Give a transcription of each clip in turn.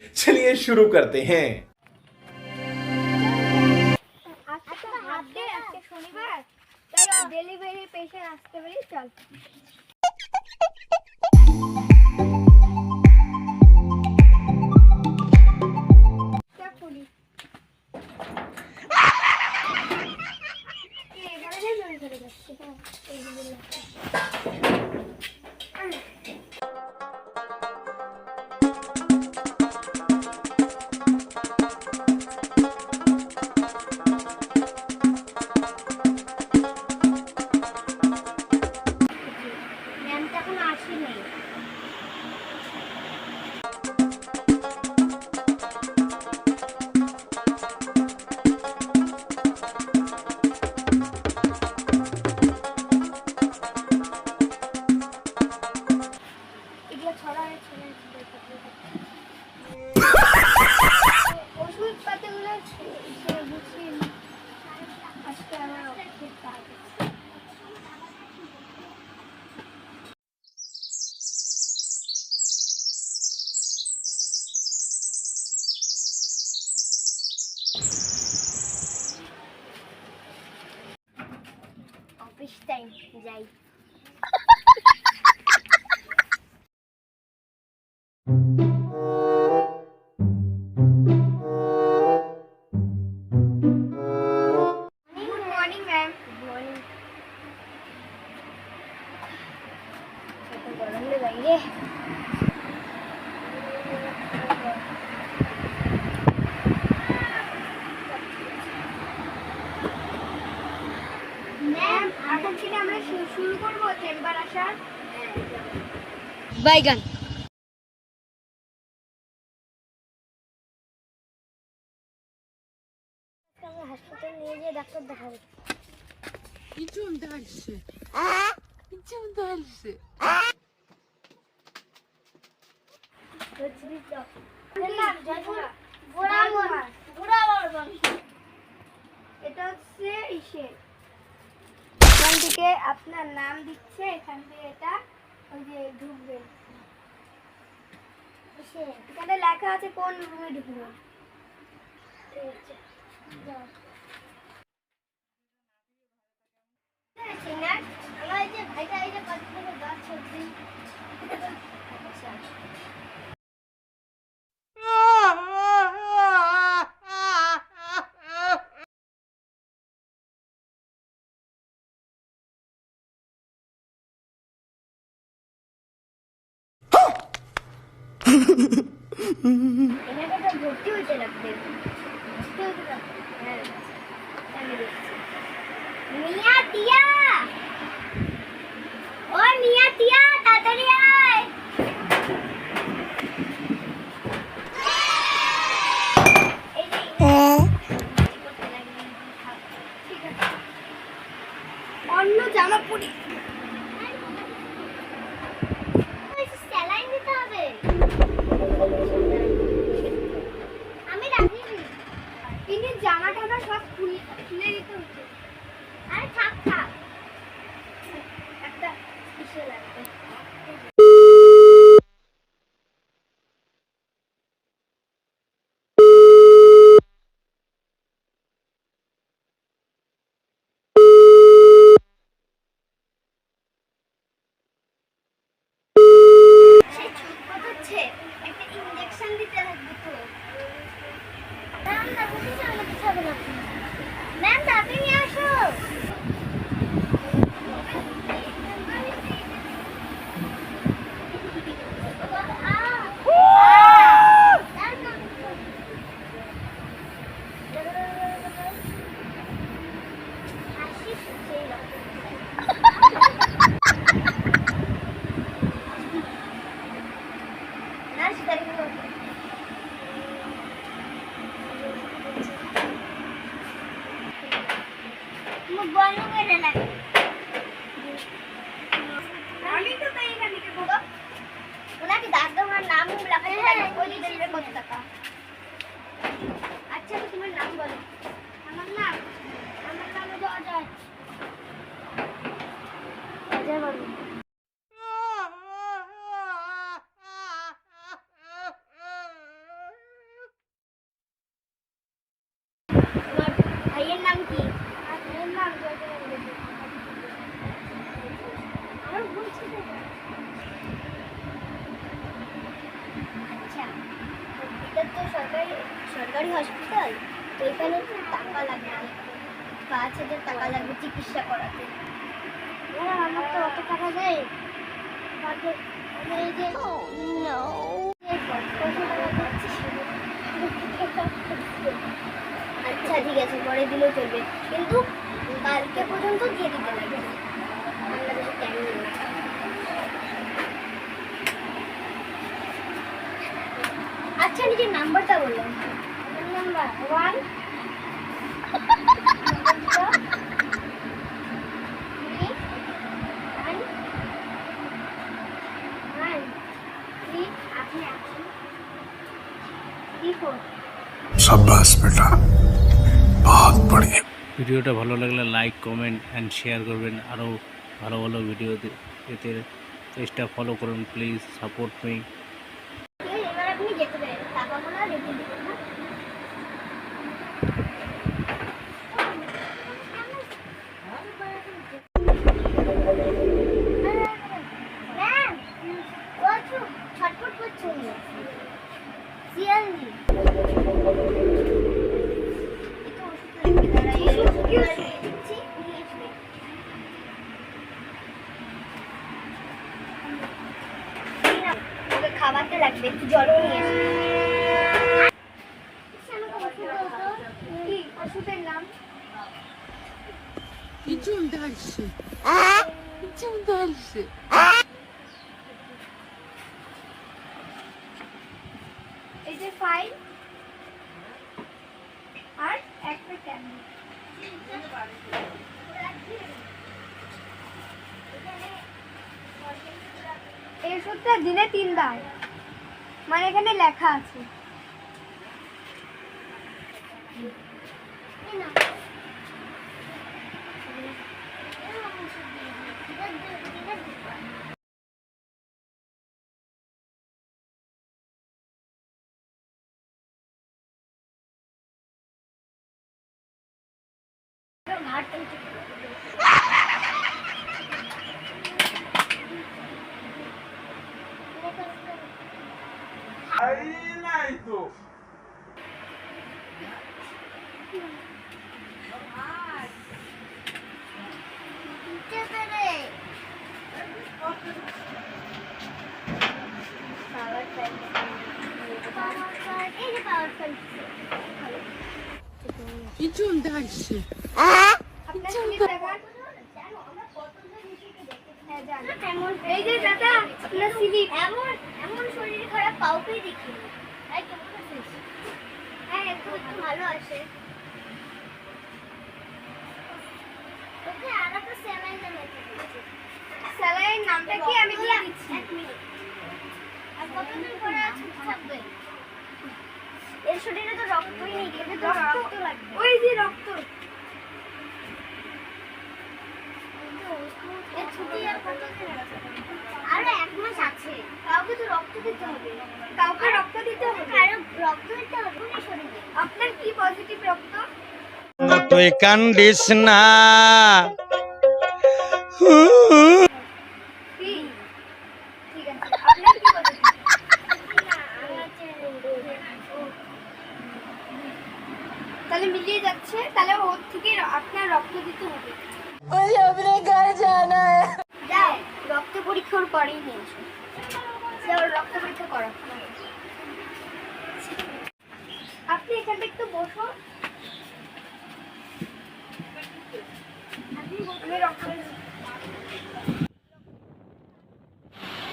चलिए शुरू करते हैं। ডেলিভারি পেশেন্ট আসতে পারি, চল। ওষুধ পাতিগুলো গুছিয়ে আজকে আমার অফিসের কাজ আছে। অফিস টাইম যাই। শুরু করবো চেম্বার আসার বাইগান। হাসপাতাল নিয়ে গিয়ে ডাক্তার দেখাবো। İçim dersi. İçim dersi. এটা হচ্ছে এখান থেকে আপনার নাম দিচ্ছে, এখান থেকে এটা ওই যে ঢুকবে, এখানে লেখা আছে কোন রুমে ঢুকবে। আমার যে ভাইটা এই যে কত থেকে গাছ সবজি এখানে তো ভর্তি হইতে লাগবে। হ্যাঁ মিয়া টিয়া, ও মিয়া টিয়া তাড়াতাড়ি আয়। অন্য জামা পরি, স্যালাইন দিতে হবে। আমি রাখিনি, তিনি জামা টামা সব খুলে দিতে হচ্ছে। আরে থাক থাক, একটা কিসে লাগবে। একটা ইনজেকশন দিতে লাগবে তো। ম্যাম তাড়াতাড়ি আসো। আমি তো তাই এখান থেকে বলো ওনাকে দাদার নাম লাগাতে লাগে, ওই দিলে কত টাকা। আচ্ছা তো তোমার নাম বলো। আমার নাম হলো অজয়। অজয় বলো। নাম কি? এর নাম আমার বলছি তো। আচ্ছা, এটা তো সরকারি হসপিটাল, তো এখানে টাকা লাগবে, 5,000 টাকা লাগবে চিকিৎসা করাতে। আমার তো অত টাকা দেয়। এই যে আচ্ছা ঠিক আছে, পরে দিলেও চলবে, কিন্তু কালকে পর্যন্ত দিয়ে দিতে লাগবে। বাংলাদেশে টাইম নেই। আচ্ছা, নিজের নাম্বারটা বললাম। নাম্বার 1 शाबाश बेटा बहुत बढ़िया। ভিডিওটা ভালো লাগলে লাইক কমেন্ট অ্যান্ড শেয়ার করবেন। আরও ভালো ভালো ভিডিও পেতে পেজটা ফলো করুন প্লিজ, সাপোর্ট মি। এবার আপনি যেতে পারেন, টাকাগুলো রেখে দিবেন না। ম্যাম, ও তো ছটফট করছে। সিয়ালনি এটা ওষুধ লাগবে, দাঁড়া, এই ওষুধ দিচ্ছি, নিয়ে আসবে। ওকে খাবারটা লাগবে, একটু জলও নিয়ে আসবে। কি ওষুধের নাম? Идем дальше. Идем дальше. এই যে ফাইল আর একটা ট্যাবলেট। এই ওষুধটা দিনে 3 দাও, মানে এখানে লেখা আছে। Идем дальше. এই যে দাদা, আপনার স্লিপ। এমন শরীর খারাপ কাউকেই দেখিনি। তাই কেমন আছিস? হ্যাঁ, একটু ভালো আছে। ওকে আর একটা স্যালাইন দেবে। স্যালাইন নামটা কি আমি দিয়ে দিচ্ছি। 1 মিনিট। আর কতদিন পরে ছুটি থাকবে? এর শরীরে তো রক্তই নেই, এতে তো রক্ত লাগবে। ওই যে রক্ত। এর ছুটি আর কতদিন আছে? আরো 1 মাস আছে। কাউকে তো রক্ত দিতে হবে। কাউকে রক্ত দিতে হবে? কারো রক্ত দিতে হবে না শরীরে। আপনার কি পজিটিভ রক্ত? তুই কান্দিস না। কি? ঠিক আছে। আপনার কি পজিটিভ? না, তাহলে মিলিয়ে যাচ্ছে, তাহলে ওর থেকে আপনার রক্ত দিতে হবে। যাও, রক্ত পরীক্ষার পরেই নিয়ে এসো। যাও, রক্ত পরীক্ষা করো। আপনি এখানটা একটু বসো। আমি রক্ত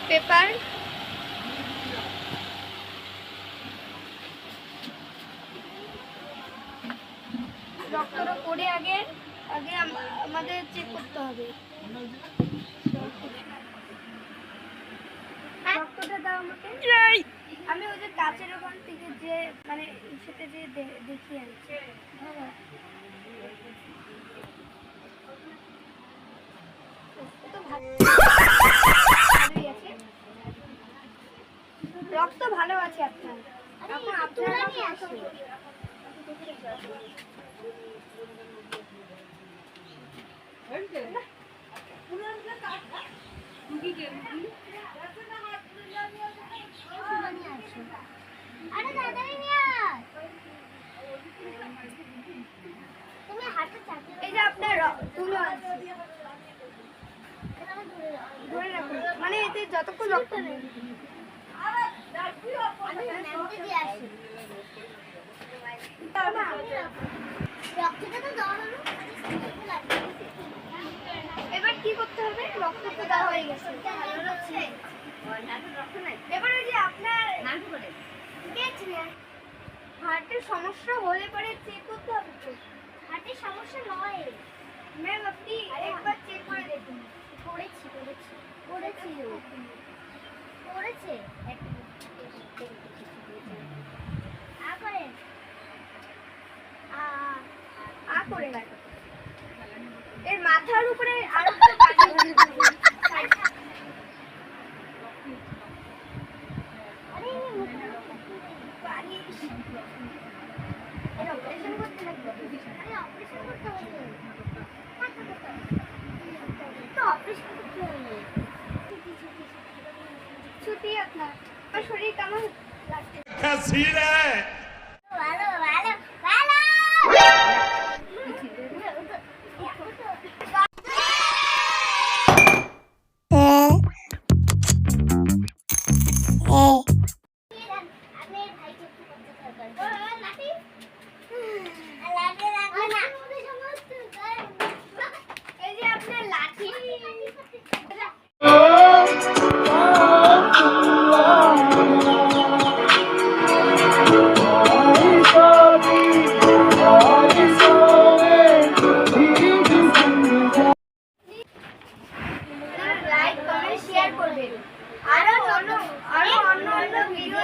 পেপার রক্তটা করে আগে আমাদের চেক করতে হবে। রক্তটা দাও আমাকে। আমি ওই যে কাছের ওখান থেকে যে মানে সেটা যে দেখিয়ে আনছি। রক্ত ভালো আছে আপনার। এখন আপনারা আরে দাদাই নিয়ে আয়। তুমি হাতে চাপো। এই যে আপনার তুলো আছে। ধরে রাখো। মানে এতে যতক্ষণ রক্ত নেই। আমি ম্যামকে দিয়ে আসি। রক্তটা তো দেওয়া হলো। এবার কি করতে হবে? রক্ত তো দেওয়া হয়ে গেছে। ভালো লাগছে। এবার ওই যে আপনার হার্টের সমস্যা হলে পরে চেক করতে হবে তো। হার্টের সমস্যা নয় ম্যাম, আপনি একবার চেক করে দেখুন। করেছে করে এর মাথার উপরে আরো ছুটি আপনার শরীর কেমন লাগছে? ভালো ভালো ভালো এই যে আপনার লাঠি লাইক কমেন্ট শেয়ার করবেন। আরো অন্য ভিডিও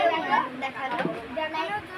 দেখানোর জন্য